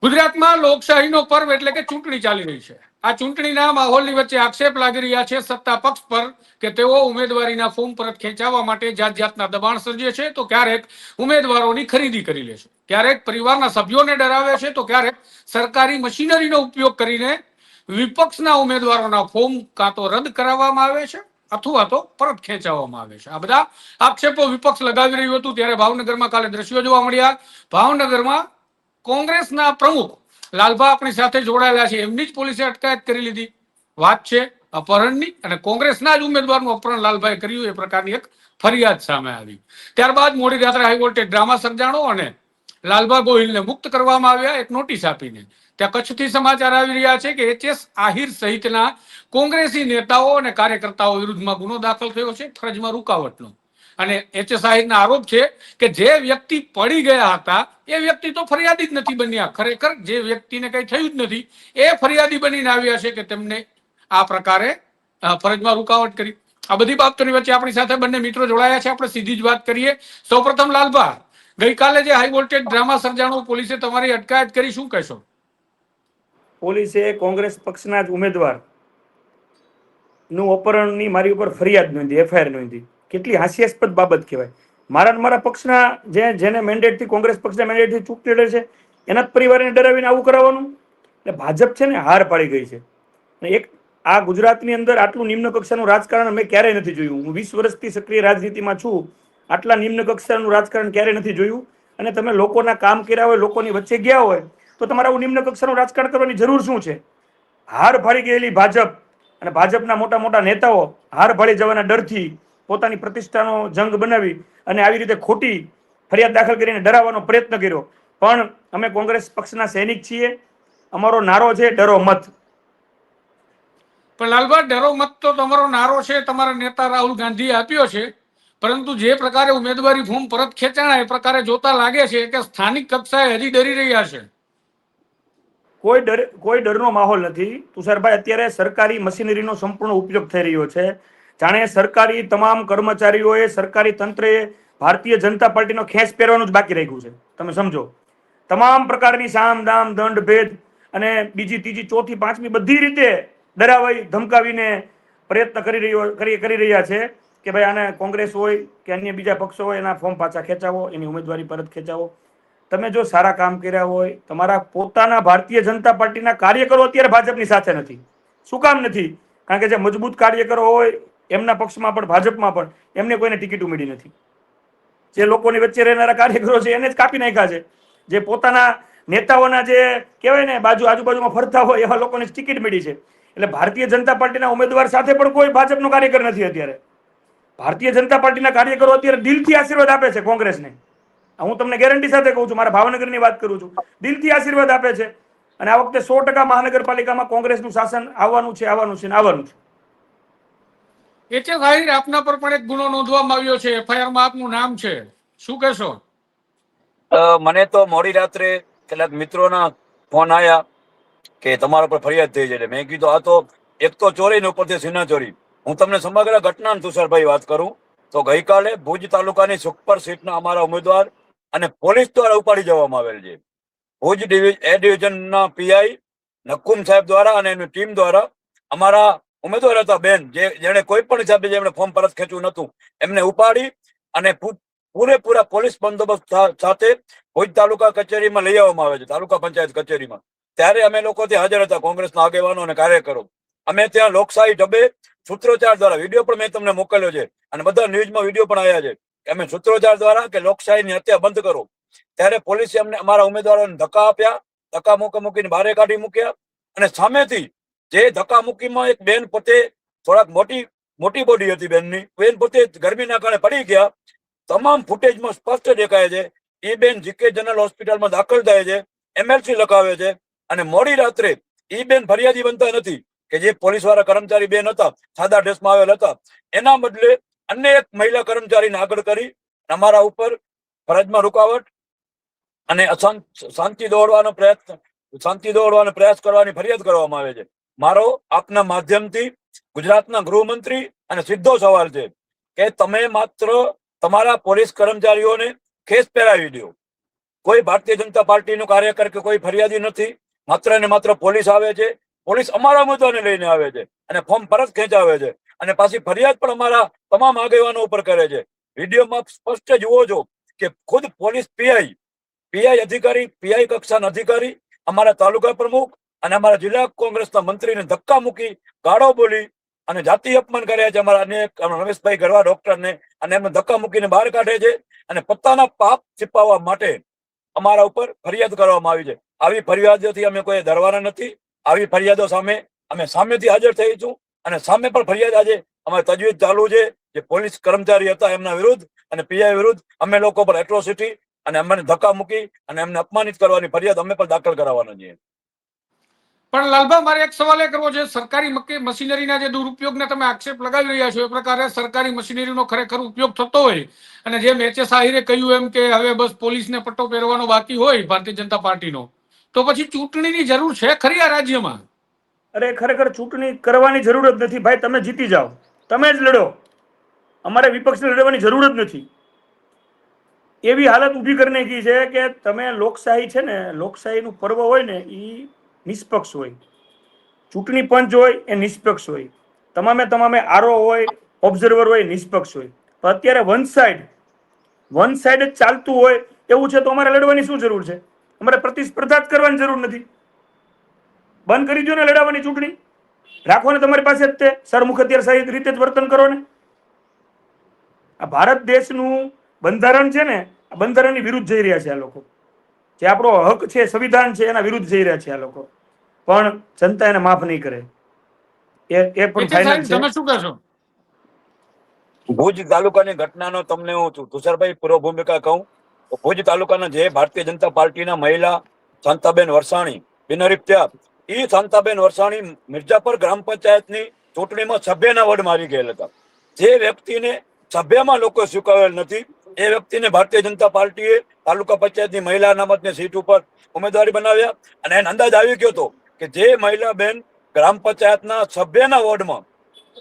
ગુજરાતમાં લોકશાહીનો પર્વ એટલે કે ચૂંટણી ચાલી રહી છે। આ ચૂંટણીના માહોલની વચ્ચે આક્ષેપ લાગી રહ્યા છે સત્તા પક્ષ પર કે તેઓ ઉમેદવારીના ફોર્મ પરત ખેંચાવવા માટે જાત જાતના દબાણ સર્જે છે, તો ક્યારેક ઉમેદવારોની ખરીદી કરી લે છે, ક્યારેક પરિવારના સભ્યોને ડરાવે છે, તો ક્યારેક સરકારી મશીનરીનો ઉપયોગ કરીને વિપક્ષના ઉમેદવારોના ફોર્મ કાં તો રદ કરાવવામાં આવે છે અથવા તો પરત ખેંચાવવામાં આવે છે। આ બધા આક્ષેપો વિપક્ષ લગાવી રહ્યું હતું ત્યારે ભાવનગરમાં કાલે દ્રશ્યો જોવા મળ્યા। ભાવનગરમાં કોંગ્રેસના પ્રમુખ લાલભા આપણી સાથે જોડાયેલા છે, એમની જ પોલીસે અટકાયત કરી લીધી। વાત છે અપહરણની અને કોંગ્રેસના જ ઉમેદવારનું અપહરણ લાલભાએ કર્યું એ પ્રકારની એક ફરિયાદ સામે આવી। ત્યારબાદ મોડી રાત્રે હાઈવોલ્ટેજ ડ્રામા સર્જાણો અને લાલભા ગોહિલને મુક્ત કરવામાં આવ્યા એક નોટિસ આપીને। ત્યાં કચ્છથી સમાચાર આવી રહ્યા છે કે એચ.એસ. આહિર સહિતના કોંગ્રેસી નેતાઓ અને કાર્યકર્તાઓ વિરુદ્ધમાં ગુનો દાખલ થયો છે ફરજમાં રૂકાવટનો। અને એચ.એસ. આહિરના આરોપ છે કે જે વ્યક્તિ પડી ગયા હતા એ વ્યક્તિ તો ફરિયાદી જ નથી બન્યા, ખરેખર જે વ્યક્તિને કંઈ થયું જ નથી એ ફરિયાદી બનીને આવ્યા છે કે તેમને આ પ્રકારે ફરજમાં રૂકાવટ કરી। આ બધી બાબતોની વચ્ચે આપણી સાથે બંને મિત્રો જોડાયા છે, આપણે સીધી જ વાત કરીએ। સૌપ્રથમ લાલભા, ગઈકાલે જે હાઈ વોલ્ટેજ ડ્રામા સર્જાણો પોલીસે તમારી અટકાયત કરી, શું કહેશો? પોલીસે કોંગ્રેસ પક્ષના જ ઉમેદવાર નું અપહરણની મારી ઉપર ફરિયાદ નોંધી, એફઆઈઆર નોંધી। કેટલી હાસ્યાસ્પદ બાબત કહેવાય। મારા પક્ષના જેને મેન્ડેટથી, કોંગ્રેસ પક્ષના મેન્ડેટથી ચૂંટણી લડે છે એના જ પરિવારને ડરાવીને આવું કરાવવાનું? એટલે ભાજપ છે ને હાર પાડી ગઈ છે। એક આ ગુજરાતની અંદર આટલું નિમ્ન કક્ષાનું રાજકારણ મેં ક્યારેય નથી જોયું। હું 20 વર્ષથી સક્રિય રાજનીતિમાં છું, આટલા નિમ્ન કક્ષાનું રાજકારણ ક્યારેય નથી જોયું। અને તમે લોકોના કામ કર્યા હોય, લોકોની વચ્ચે ગયા હોય તો તમારે આવું નિમ્ન કક્ષાનું રાજકારણ કરવાની જરૂર શું છે? હાર ભાળી ગયેલી ભાજપ અને ભાજપના મોટા મોટા નેતાઓ હાર ભાળી જવાના ડરથી પોતાની પ્રતિષ્ઠાનો જંગ બનાવી અને આવી રીતે ખોટી ફરિયાદ દાખલ કરીને ડરાવવાનો પ્રયત્ન કર્યો। પણ અમે કોંગ્રેસ પક્ષના સૈનિક છીએ, અમારો નારો છે ડરો મત। પણ લાલભા, ડરો મત તો તમારો નારો છે, તમારા નેતા રાહુલ ગાંધીએ આપ્યો છે, પરંતુ જે પ્રકારે ઉમેદવારી ફોર્મ પરત ખેંચાણા એ પ્રકારે જોતા લાગે છે કે સ્થાનિક કક્ષાએ હજી ડરી રહ્યા છે। કોઈ ડરનો માહોલ નથી તુષારભાઈ। અત્યારે સરકારી મશીનરીનો સંપૂર્ણ ઉપયોગ થઈ રહ્યો છે, જાણે સરકારી તમામ કર્મચારીઓએ, સરકારી તંત્રએ ભારતીય જનતા પાર્ટીનો ખેસ પહેરવાનું જ બાકી રાખ્યું છે। તમે સમજો, તમામ પ્રકારની સામ દામ દંડ ભેદ અને બીજી ત્રીજી ચોથી પાંચમી બધી રીતે ડરાવી ધમકાવીને પ્રયત્ન કરી રહ્યા છે કે ભાઈ આને કોંગ્રેસ હોય કે અન્ય બીજા પક્ષો હોય એના ફોર્મ પાછા ખેંચાવો, એની ઉમેદવારી પરત ખેંચાવો। તમે જો સારા કામ કર્યા હોય, તમારા પોતાના ભારતીય જનતા પાર્ટીના કાર્યકરો અત્યારે ભાજપની સાથે નથી। શું કામ નથી? કારણ કે જે મજબૂત કાર્યકરો હોય એમના પક્ષમાં પણ ભાજપમાં પણ એમને કોઈને ટિકિટ મળી નથી। જે લોકોની વચ્ચે રહેનારા કાર્યકરો છે એને જ કાપી નાખ્યા છે। જે પોતાના નેતાઓના જે કહેવાય ને આજુબાજુમાં ફરતા હોય એવા લોકોને ટિકિટ મળી છે। એટલે ભારતીય જનતા પાર્ટીના ઉમેદવાર સાથે પણ કોઈ ભાજપનો કાર્યકર નથી અત્યારે। ભારતીય જનતા પાર્ટીના કાર્યકરો અત્યારે દિલથી આશીર્વાદ આપે છે કોંગ્રેસને। હું તમને ગેરંટી સાથે કહું છું, મારા ભાવનગરની વાત કરું છું, દિલથી આશીર્વાદ આપે છે। અને આ વખતે 100% મહાનગરપાલિકામાં કોંગ્રેસનું શાસન આવવાનું છે, આવવાનું છે ને આવવાનું છે। એચ.એસ. આહિર, આપના પર પણ એક ગુનો નોંધવામાં આવ્યો છે, એફઆઈઆરમાં આપનું નામ છે, શું કહેશો? મને તો મોડી રાત્રે કેટલાક મિત્રોના ફોન આવ્યા કે તમારા પર ફરિયાદ થઈ છે। મેં કીધું આ તો એક તો ચોરી ને ઉપરથી સીના ચોરી। હું તમને સમગ્ર ઘટના તુષારભાઈ વાત કરું તો ગઈકાલે ભુજ તાલુકાની સુખપર સીટના અમારા ઉમેદવાર અને પોલીસ દ્વારા ઉપાડી જવામાં આવેલ છે। ભુજ એ ડિવિઝનના પીઆઈ નકુમ સાહેબ દ્વારા અને એની ટીમ દ્વારા અમારા ઉમેદવાર હતા બેન, જેને કોઈ પણ હિસાબે જેમણે ફોર્મ પરત ખેંચવું નતું, એમને ઉપાડી અને પૂરેપૂરા પોલીસ બંદોબસ્ત સાથે ભુજ તાલુકા કચેરીમાં લઈ આવવામાં આવે છે, તાલુકા પંચાયત કચેરીમાં। ત્યારે અમે લોકો ત્યાં હાજર હતા, કોંગ્રેસના આગેવાનો અને કાર્યકરો। અમે ત્યાં લોકશાહી ઢબે સૂત્રોચ્ચાર દ્વારા, વિડીયો પણ મેં તમને મોકલ્યો છે અને બધા ન્યૂઝમાં વિડીયો પણ આવ્યા છે કે અમે સૂત્રોચ્ચાર દ્વારા કે લોકશાહીની હત્યા બંધ કરો। ત્યારે પોલીસે અમને અમારા ઉમેદવારોને ધક્કા આપ્યા, ધક્કા મૂકીને બહાર કાઢી મૂક્યા। અને સામેથી જે ધક્કા મૂકીમાં એક બેન પોતે થોડાક મોટી બોડી હતી બેનની, બેન પોતે ગરમીના કારણે પડી ગયા। તમામ ફૂટેજમાં સ્પષ્ટ દેખાય છે એ બેન જીકે જનરલ હોસ્પિટલમાં દાખલ થાય છે, એમએલસી લખાવે છે અને મોડી રાત્રે એ બેન ફરિયાદી બનતા નથી કે જે પોલીસ વાળા કર્મચારી બેન હતા, સાદા ડ્રેસમાં આવેલ હતા, એના બદલે અન્ય એક મહિલા કર્મચારીને આગળ કરી અમારા ઉપર ફરજમાં રૂકાવટ અને શાંતિ દોડવાનો પ્રયાસ કરવાની ફરિયાદ કરવામાં આવે છે। મારો આપના માધ્યમથી ગુજરાતના ગૃહમંત્રી અને સીધો સવાલ છે કે તમે માત્ર તમારા પોલીસ કર્મચારીઓને ખેસ પહેરાવી દો, કોઈ ભારતીય જનતા પાર્ટીનો કાર્યકર કે કોઈ ફરિયાદી નથી. માત્ર ને માત્ર પોલીસ આવે છે. પોલીસ અમારા મુદ્દાને લઈને આવે છે અને ફોર્મ પરત ખેંચાવે છે અને પાછી ફરિયાદ પણ અમારા તમામ આગેવાનો ઉપર કરે છે. વિડીયોમાં સ્પષ્ટ જુઓ છો કે ખુદ પોલીસ પીઆઈ અધિકારી, પીઆઈ કક્ષાના અધિકારી, અમારા તાલુકા પ્રમુખ અને અમારા જિલ્લા કોંગ્રેસના મંત્રીને ધક્કા મૂકી, ગાળો બોલી અને જાતિ અપમાન કર્યા છે અમારા અનેક રમેશભાઈ ગરવા ડોક્ટરને, અને એમને ધક્કા મૂકીને બહાર કાઢે છે અને પોતાના પાપ छिपाવવા માટે અમારા ઉપર ફરિયાદ કરવામાં આવી છે. આવી ફરિયાદોથી અમે કોઈ ડરવાના નથી. આવી ફરિયાદો સામે અમે સામેથી હાજર થઈશું અને સામે પણ ફરિયાદ આજે અમારે તજવીજ ચાલુ છે. જે પોલીસ કર્મચારી હતા એમના વિરુદ્ધ અને પીઆઈ વિરુદ્ધ અમે લોકો પર એટ્રોસિટી અને અમને ધક્કા મૂકી અને એમને અપમાનિત કરવાની ફરિયાદ અમે પણ દાખલ કરાવવાના છીએ. પણ લાલભા, મારે એક સવાલ એ કરવો છે, સરકારી મશીનરીના જે દુરુપયોગને તમે આક્ષેપ લગાવી રહ્યા છો, એ પ્રકારે સરકારી મશીનરીનો ખરેખર ઉપયોગ થતો હોય અને જેમ એચ.એસ. આહિરે કહ્યું એમ કે હવે બસ પોલીસને પટ્ટો પહેરવાનો બાકી હોય ભારતીય જનતા પાર્ટીનો, તો પછી ચૂંટણીની જરૂર છે ખરી આ રાજ્યમાં? અરે ખરેખર ચૂંટણી કરવાની જરૂર જ નથી ભાઈ. તમે જીતી જાઓ, તમે જ લડો, અમારે વિપક્ષને લડવાની જરૂર જ નથી. એવી હાલત ઊભી કરી નાખી છે કે તમે લોકશાહી છે ને, લોકશાહીનું પર્વ હોય ને એ નિષ્પક્ષ હોય. ચૂંટણી પંચ હોય એ નિષ્પક્ષ હોય. તમામે આરઓ હોય, ઓબ્ઝર્વર હોય, નિષ્પક્ષ હોય. તો અત્યારે વન સાઈડ જ ચાલતું હોય એવું છે તો અમારે લડવાની શું જરૂર છે? અમારે પ્રતિસ્પર્ધા જ કરવાની જરૂર નથી. બંધ કરી દો ને લડાવવાની ચૂંટણી, રાખો ને તમારી પાસે જ તે સરમુખ અત્યારે રીતે જ વર્તન કરો ને. આ ભારત દેશનું બંધારણ છે ને, આ બંધારણની વિરુદ્ધ જઈ રહ્યા છે આ લોકો. જે આપણો હક છે, સંવિધાન છે, એના વિરુદ્ધ જઈ રહ્યા છે આ લોકો. પણ જનતા એને માફ નહીં કરે. એ પણ ફાઇનલ છે. તમે શું કહેશો? ભુજ તાલુકાની ઘટનાનો તમને હું તુષારભાઈ પૂર્વ ભૂમિકા કહું તો ભુજ તાલુકાના જે ભારતીય જનતા પાર્ટીના મહિલા શાંતાબેન વરસાણી બિનહરીફ થયા, એ શાંતાબેન વરસાણી મિર્જાપર ગ્રામ પંચાયતની ચૂંટણીમાં સભ્યના વોર્ડ મારી ગયેલ હતા. જે વ્યક્તિને સભ્યમાં લોકો સ્વીકારેલ નથી, એ વ્યક્તિને ભારતીય જનતા પાર્ટીએ તાલુકા પંચાયતની મહિલા અનામતની સીટ ઉપર ઉમેદવારી બનાવ્યા અને એને અંદાજ આવી ગયો હતો કે જે મહિલા બેન ગ્રામ પંચાયતના સભ્યના વોર્ડમાં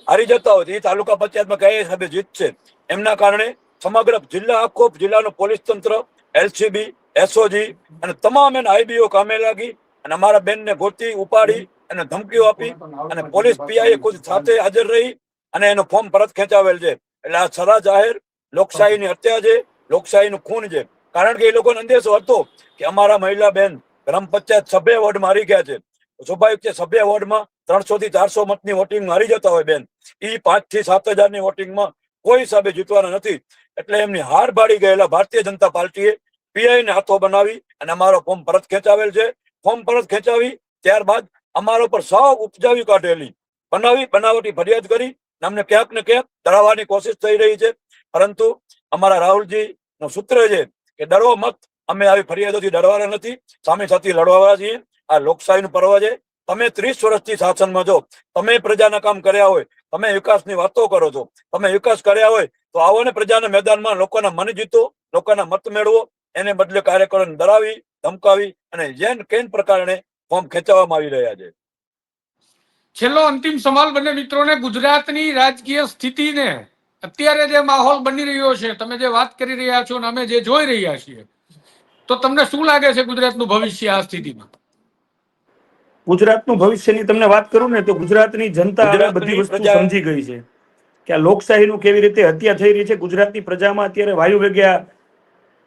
હારી જતા હોય એ તાલુકા પંચાયતમાં કયા હિસાબે જીતશે. એમના કારણે સમગ્ર આખો જિલ્લાનું પોલીસ તંત્ર, એલસીબી, એસઓજી અને તમામ એના આઈબીઓ કામે લાગી અને અમારા બેનને ગોતી ઉપાડી અને ધમકીઓ આપી અને પોલીસ પીઆઈ ખુદ સાથે હાજર રહી અને એનું ફોર્મ પરત ખેંચાવેલ છે. એટલે આ સરા જાહેર લોકશાહીની હત્યા છે, લોકશાહીનું ખૂન છે. કારણ કે એ લોકોને અંદેશો હતો કે અમારા મહિલા બેન ગ્રામ પંચાયત સભ્ય વોર્ડ મારી ગયા છે. સ્વાભાવિક છે, સભ્ય વોર્ડમાં 300 થી 400 મતની વોટિંગ હારી જતા હોય બેન, એ 5 થી 7,000 ની વોટિંગમાં કોઈ હિસાબે જીતવાના નથી. એટલે એમની હાર ભાડી ગયેલા ભારતીય જનતા પાર્ટીએ પીઆઈ ને હાથો બનાવી અને અમારો ફોર્મ પરત ખેંચાવેલ છે. ફોર્મ પરત ખેંચાવી ત્યારબાદ અમારા ઉપર સાવ ઉપજાવી કાઢેલી બનાવટી ફરિયાદ કરી અમને ક્યાંક ને ક્યાંક ડરાવવાની કોશિશ થઈ રહી છે. પરંતુ અમારા રાહુલજી નું સૂત્ર છે કે ડરો મત, અમે આવી ફરિયાદોથી ડરવાના નથી, સામે સાથે લડવાના છીએ. આ લોકશાહીનું પર્વ છે. તમે 30 વર્ષથી શાસનમાં છો, તમે પ્રજાના કામ કર્યા હોય, તમે વિકાસની વાતો કરો છો, તમે વિકાસ કર્યા હોય તો આવો ને પ્રજાના મેદાનમાં લોકોના મન જીતો, લોકોના મત મેળવો. એને બદલે કાર્યકરોને ડરાવી, ધમકાવી અને જેન કેન પ્રકારે ફોર્મ ખેંચવામાં આવી રહ્યા છે. છેલ્લો અંતિમ સવાલ બંને મિત્રોને, ગુજરાતની રાજકીય સ્થિતિને અત્યારે જે માહોલ બની રહ્યો છે, તમે જે વાત કરી રહ્યા છો અને અમે જે જોઈ રહ્યા છીએ, તો તમને શું લાગે છે ગુજરાતનું ભવિષ્ય આ સ્થિતિમાં? ગુજરાતનું ભવિષ્યની તમને વાત કરું ને તો ગુજરાતની જનતા હવે બધી વસ્તુ સમજી ગઈ છે કે આ લોકશાહીનું કેવી રીતે હત્યા થઈ રહી છે. ગુજરાતની પ્રજામાં અત્યારે વાયુ વેગ્યા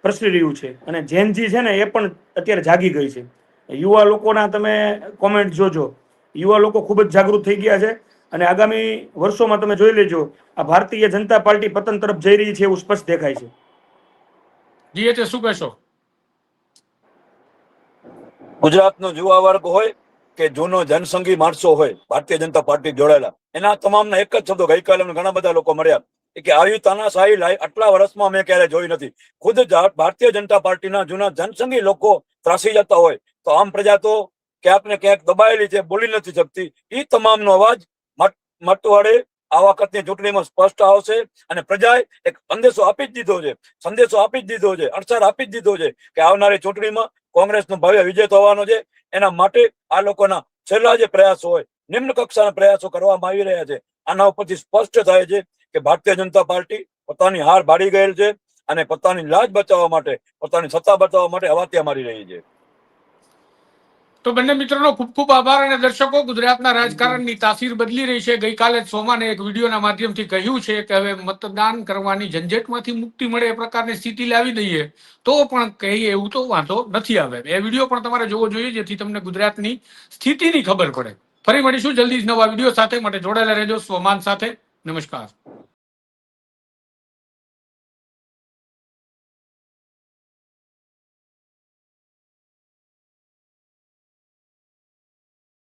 પ્રસરી રહ્યું છે અને જેનજી છે ને એ પણ અત્યારે જાગી ગઈ છે. યુવા લોકોના તમે કોમેન્ટ જોજો, યુવા લોકો ખૂબ જ જાગૃત થઈ ગયા છે અને આગામી વર્ષોમાં તમે જોઈ લેજો આ ભારતીય જનતા પાર્ટી પતન તરફ જઈ રહી છે એવું સ્પષ્ટ દેખાય છે. જીએચએ શું કહેશો? ગુજરાતનો યુવા વર્ગ હોય કે જૂનો જનસંઘી માણસો હોય ભારતીય જનતા પાર્ટી જોડાયેલા, એના તમામના એક જ શબ્દો, ગઈકાલે ઘણા બધા લોકો મળ્યા કે આવી તાનાશાહી આટલા વર્ષમાં અમે ક્યારે જોઈ નથી. ખુદ ભારતીય જનતા પાર્ટીના જૂના જનસંઘી લોકો ત્રાસી જતા હોય તો આમ પ્રજા તો ક્યાંક ને ક્યાંક દબાયેલી છે, બોલી નથી શકતી. એ તમામનો અવાજ મતવાડે આ વખતની ચૂંટણીમાં સ્પષ્ટ આવશે અને પ્રજાએ એક સંદેશો આપી જ દીધો છે, અણસાર આપી જ દીધો છે કે આવનારી ચૂંટણીમાં કોંગ્રેસનો ભવ્ય વિજય થવાનો છે. એના માટે આ લોકોના છેલ્લા જે પ્રયાસો હોય, નિમ્ન કક્ષાના પ્રયાસો કરવામાં આવી રહ્યા છે. આના ઉપરથી સ્પષ્ટ થાય છે કે ભારતીય જનતા પાર્ટી પોતાની હાર ભાડી ગયેલ છે અને પોતાની લાજ બચાવવા માટે, પોતાની સત્તા બચાવવા માટે હવાતિયા મારી રહી છે. તો બંને મિત્રોનો ખૂબ ખૂબ આભાર. અને દર્શકો, ગુજરાતના રાજકારણની તાસીર બદલી રહી છે. ગઈકાલે જ સોમાને એક વિડીયોના માધ્યમથી કહ્યું છે કે હવે મતદાન કરવાની ઝંઝટમાંથી મુક્તિ મળે એ પ્રકારની સ્થિતિ લાવી દઈએ તો પણ કહીએ એવું તો વાંધો નથી આવે. એ વિડીયો પણ તમારે જોવો જોઈએ જેથી તમને ગુજરાતની સ્થિતિની ખબર પડે. ફરી મળીશું જલ્દી જ નવા વિડીયો સાથે. માટે જોડાયેલા રહેજો સ્વમાન સાથે. નમસ્કાર.